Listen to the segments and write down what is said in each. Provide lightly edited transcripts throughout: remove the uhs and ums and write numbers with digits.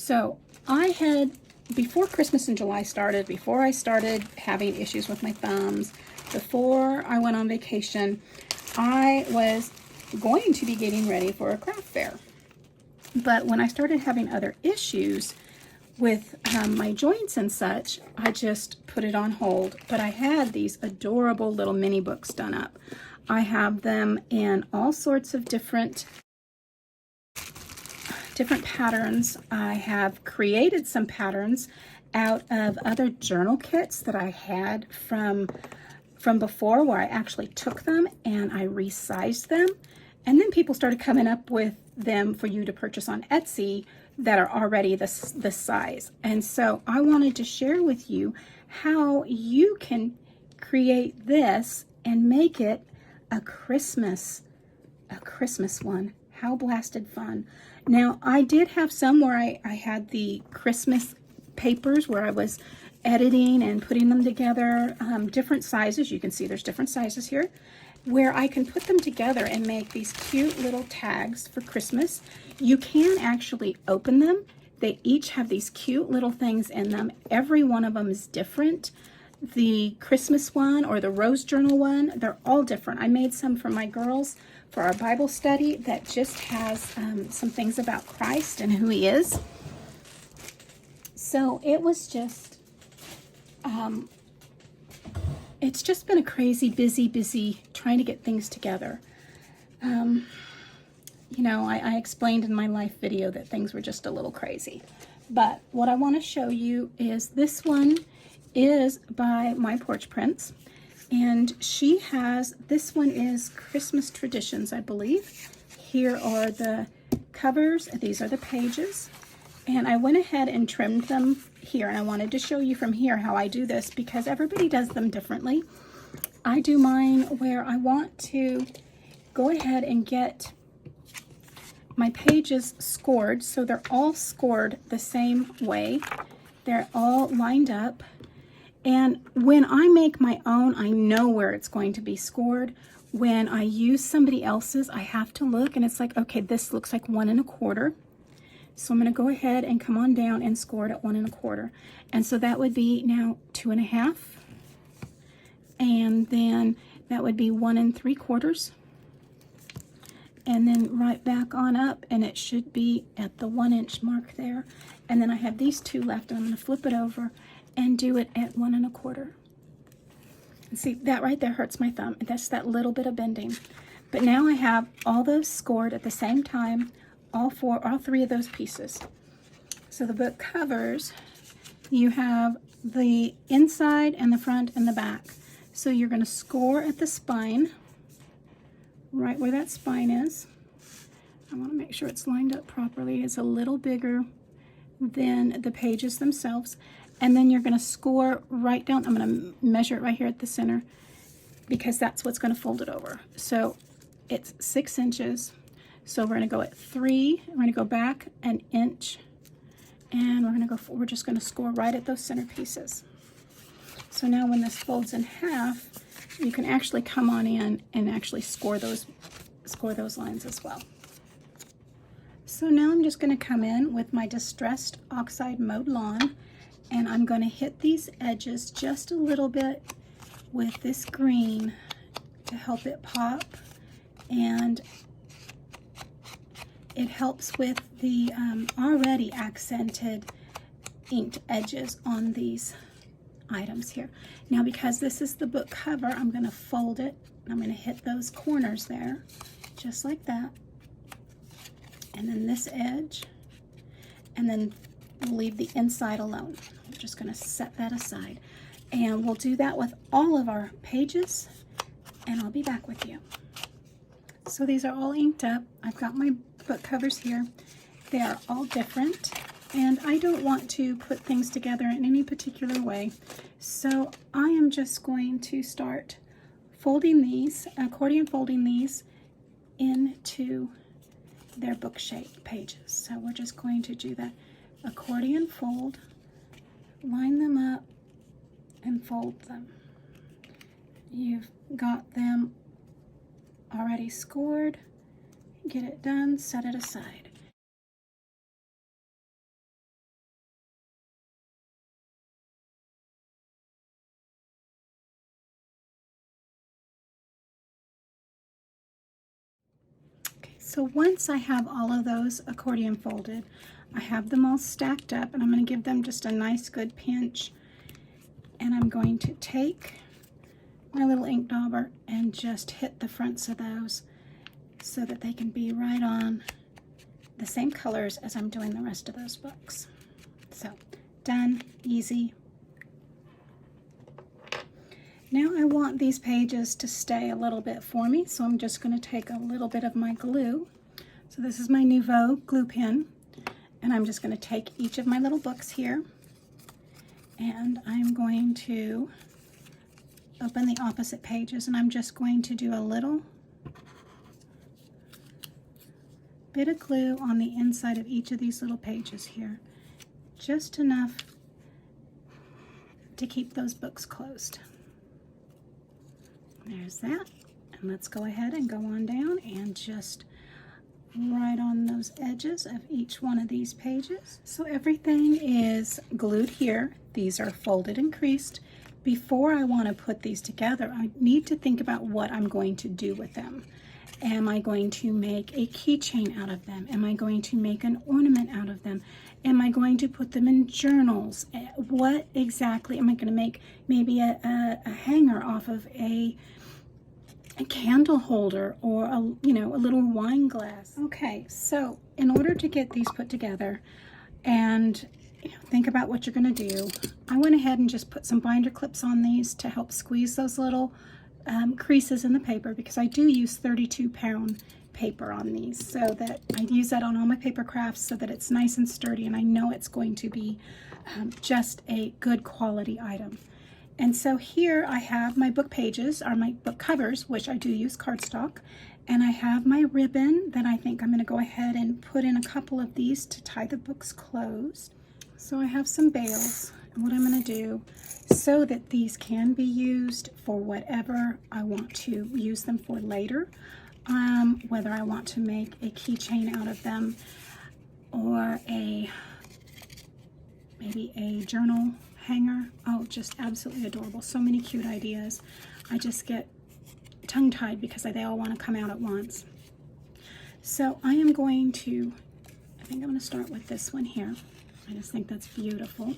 So I had, before Christmas in July started, before I started having issues with my thumbs, before I went on vacation, I was going to be getting ready for a craft fair. But when I started having other issues with my joints and such, I just put it on hold. But I had these adorable little mini books done up. I have them in all sorts of different patterns. I have created some patterns out of other journal kits that I had from before, where I actually took them and I resized them. And then people started coming up with them for you to purchase on Etsy that are already this size. And so I wanted to share with you how you can create this and make it a Christmas one. How blasted fun. Now, I did have some where I had the Christmas papers where I was editing and putting them together, different sizes. You can see there's different sizes here, where I can put them together and make these cute little tags for Christmas. You can actually open them. They each have these cute little things in them. Every one of them is different. The Christmas one or the Rose Journal one, they're all different. I made some for my girls for our Bible study that just has some things about Christ and who he is. So it was just, it's just been a crazy, busy trying to get things together. You know, I explained in my life video that things were just a little crazy. But what I want to show you is this one is by My Porch Prints. And she has, this one is Christmas Traditions, I believe. Here are the covers. These are the pages. And I went ahead and trimmed them here. And I wanted to show you from here how I do this because everybody does them differently. I do mine where I want to go ahead and get my pages scored. So they're all scored the same way. They're all lined up. And when I make my own, I know where it's going to be scored. When I use somebody else's, I have to look and it's like, okay, this looks like 1 1/4. So I'm going to go ahead and come on down and score it at 1 1/4. And so that would be now 2 1/2. And then that would be 1 3/4. And then right back on up, and it should be at the 1 inch mark there. And then I have these two left, and I'm going to flip it over and do it at 1 1/4. And see, that right there hurts my thumb. That's that little bit of bending. But now I have all those scored at the same time, all 3 of those pieces. So the book covers, you have the inside and the front and the back. So you're going to score at the spine, right where that spine is. I want to make sure it's lined up properly. It's a little bigger than the pages themselves. And then you're going to score right down. I'm going to measure it right here at the center because that's what's going to fold it over. So it's 6 inches. So we're going to go at 3. We're going to go back 1 inch. And we're just going to score right at those center pieces. So now when this folds in half, you can actually come on in and actually score those lines as well. So now I'm just going to come in with my Distressed Oxide Mowed Lawn, and I'm going to hit these edges just a little bit with this green to help it pop, and it helps with the already accented inked edges on these items here. Now, because this is the book cover, I'm going to fold it. I'm going to hit those corners there, just like that. And then this edge. And then we'll leave the inside alone. I'm just going to set that aside. And we'll do that with all of our pages. And I'll be back with you. So these are all inked up. I've got my book covers here. They are all different. And I don't want to put things together in any particular way. So I am just going to start folding these, accordion folding these into their book shape pages. So we're just going to do that accordion fold, line them up, and fold them. You've got them already scored. Get it done, set it aside. So once I have all of those accordion folded, I have them all stacked up, and I'm going to give them just a nice good pinch. And I'm going to take my little ink dauber and just hit the fronts of those so that they can be right on the same colors as I'm doing the rest of those books. So, done, easy. Now I want these pages to stay a little bit for me, so I'm just going to take a little bit of my glue. So this is my Nouveau glue pen, and I'm just going to take each of my little books here, and I'm going to open the opposite pages, and I'm just going to do a little bit of glue on the inside of each of these little pages here, just enough to keep those books closed. There's that, and let's go ahead and go on down and just right on those edges of each one of these pages. So everything is glued here. These are folded and creased. Before I want to put these together, I need to think about what I'm going to do with them. Am I going to make a keychain out of them? Am I going to make an ornament out of them? Am I going to put them in journals? What exactly am I going to make? Maybe a hanger off of a candle holder, or a little wine glass. Okay, so in order to get these put together and think about what you're going to do, I went ahead and just put some binder clips on these to help squeeze those little creases in the paper, because I do use 32-pound paper on these, so that I use that on all my paper crafts so that it's nice and sturdy, and I know it's going to be just a good quality item. And so here I have my book pages, or my book covers, which I do use cardstock, and I have my ribbon that I think I'm going to go ahead and put in a couple of these to tie the books closed. So I have some bales, and what I'm going to do, so that these can be used for whatever I want to use them for later, whether I want to make a keychain out of them, or maybe a journal hanger. Oh, just absolutely adorable. So many cute ideas. I just get tongue-tied because they all want to come out at once. So I think I'm going to start with this one here. I just think that's beautiful.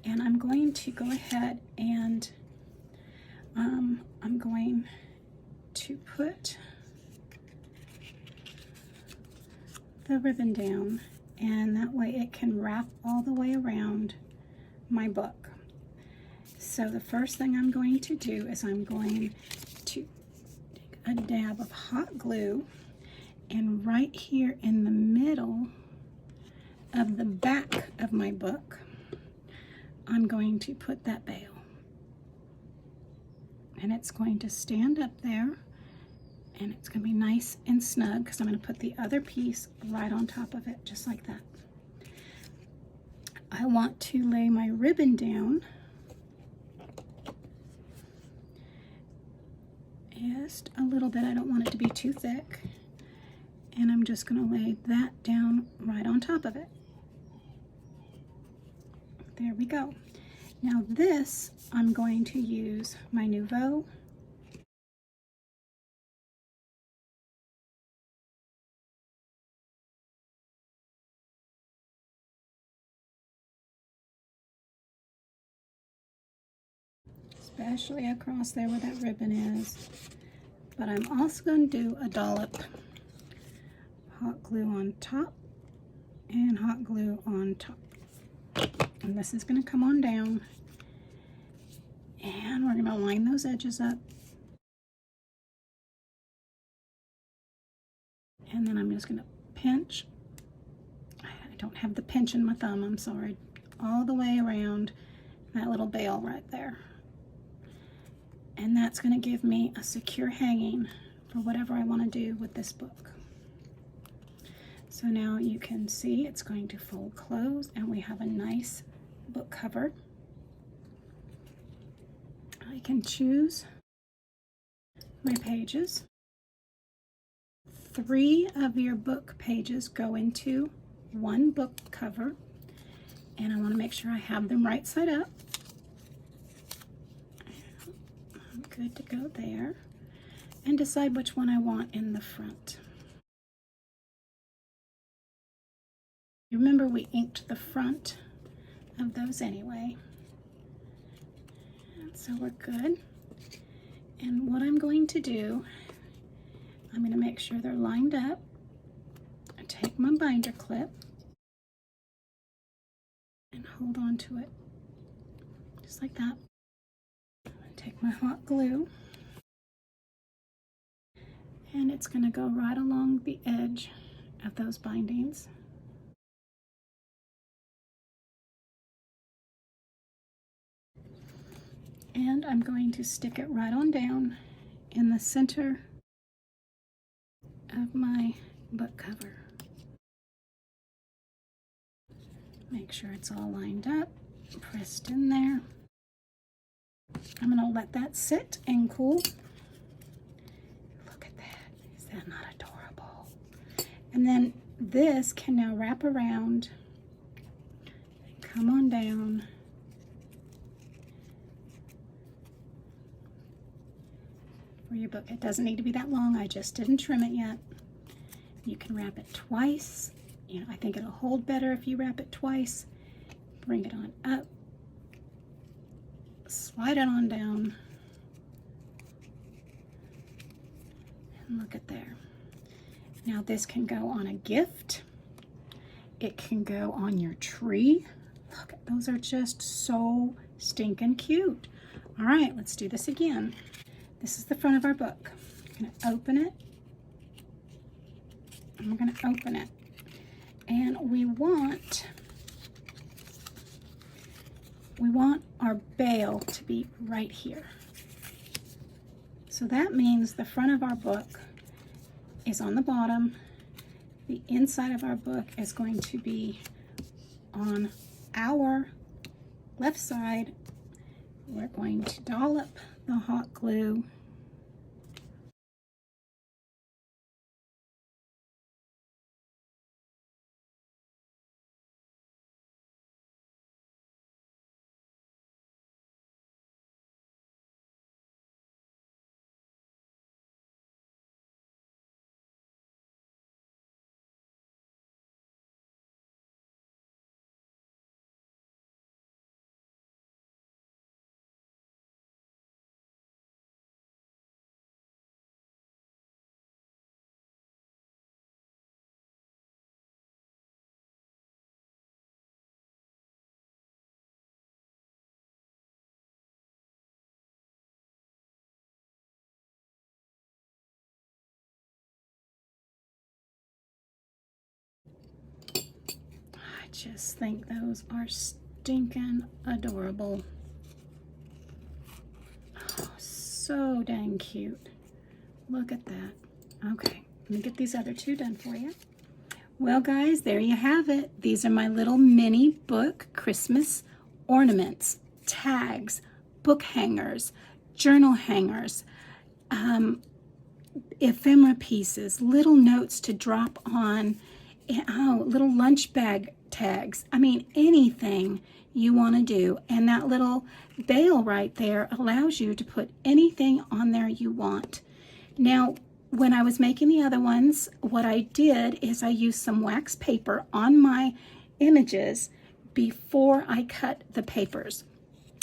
And I'm going to go ahead and I'm going to put the ribbon down, and that way it can wrap all the way around my book. So the first thing I'm going to do is I'm going to take a dab of hot glue, and right here in the middle of the back of my book, I'm going to put that Bale. And it's going to stand up there, and it's going to be nice and snug, because I'm going to put the other piece right on top of it, just like that. I want to lay my ribbon down just a little bit. I don't want it to be too thick. And I'm just going to lay that down right on top of it. There we go. Now this, I'm going to use my Nouveau especially across there where that ribbon is. But I'm also going to do a dollop hot glue on top and hot glue on top. And this is going to come on down, and we're going to line those edges up. And then I'm just going to pinch. I don't have the pinch in my thumb, I'm sorry. All the way around that little Bale right there. And that's going to give me a secure hanging for whatever I want to do with this book. So now you can see it's going to fold closed, and we have a nice book cover. I can choose my pages. 3 of your book pages go into one book cover, and I want to make sure I have them right side up. I'm good to go there, and decide which one I want in the front. Remember, we inked the front of those anyway. And so we're good. And what I'm going to do, I'm going to make sure they're lined up. I take my binder clip and hold on to it just like that. Take my hot glue, and it's going to go right along the edge of those bindings. And I'm going to stick it right on down in the center of my book cover. Make sure it's all lined up, pressed in there. I'm going to let that sit and cool. Look at that. Is that not adorable? And then this can now wrap around and come on down. For your book. It doesn't need to be that long. I just didn't trim it yet. You can wrap it twice. You know, I think it'll hold better if you wrap it twice. Bring it on up. Slide it on down. And look at there. Now this can go on a gift. It can go on your tree. Look, those are just so stinking cute. All right, let's do this again. This is the front of our book. I'm going to open it. And we're going to open it. And we want our Bale to be right here. So that means the front of our book is on the bottom. The inside of our book is going to be on our left side. We're going to dollop the hot glue. I just think those are stinking adorable. Oh, so dang cute. Look at that. Okay, let me get these other two done for you. Well, guys, there you have it. These are my little mini book Christmas ornaments, tags, book hangers, journal hangers, ephemera pieces, little notes to drop on, little lunch bag tags. I mean, anything you want to do. And that little Bale right there allows you to put anything on there you want. Now, when I was making the other ones, what I did is I used some wax paper on my images before I cut the papers.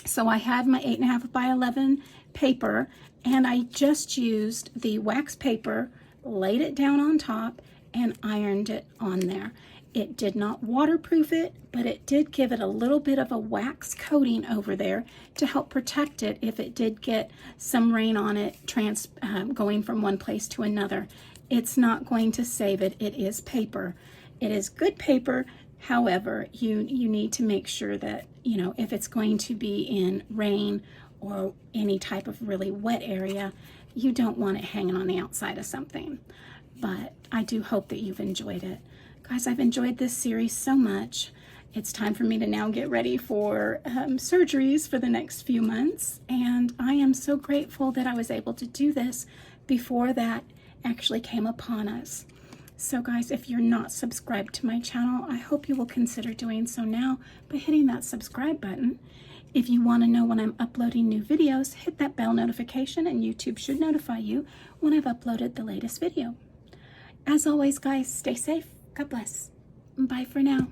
So I had my 8.5 by 11 paper, and I just used the wax paper, laid it down on top, and ironed it on there. It did not waterproof it, but it did give it a little bit of a wax coating over there to help protect it if it did get some rain on it going from one place to another. It's not going to save it. It is paper. It is good paper. However, you need to make sure that, you know, if it's going to be in rain or any type of really wet area, you don't want it hanging on the outside of something. But I do hope that you've enjoyed it. Guys, I've enjoyed this series so much. It's time for me to now get ready for surgeries for the next few months. And I am so grateful that I was able to do this before that actually came upon us. So guys, if you're not subscribed to my channel, I hope you will consider doing so now by hitting that subscribe button. If you want to know when I'm uploading new videos, hit that bell notification and YouTube should notify you when I've uploaded the latest video. As always, guys, stay safe. God bless. Bye for now.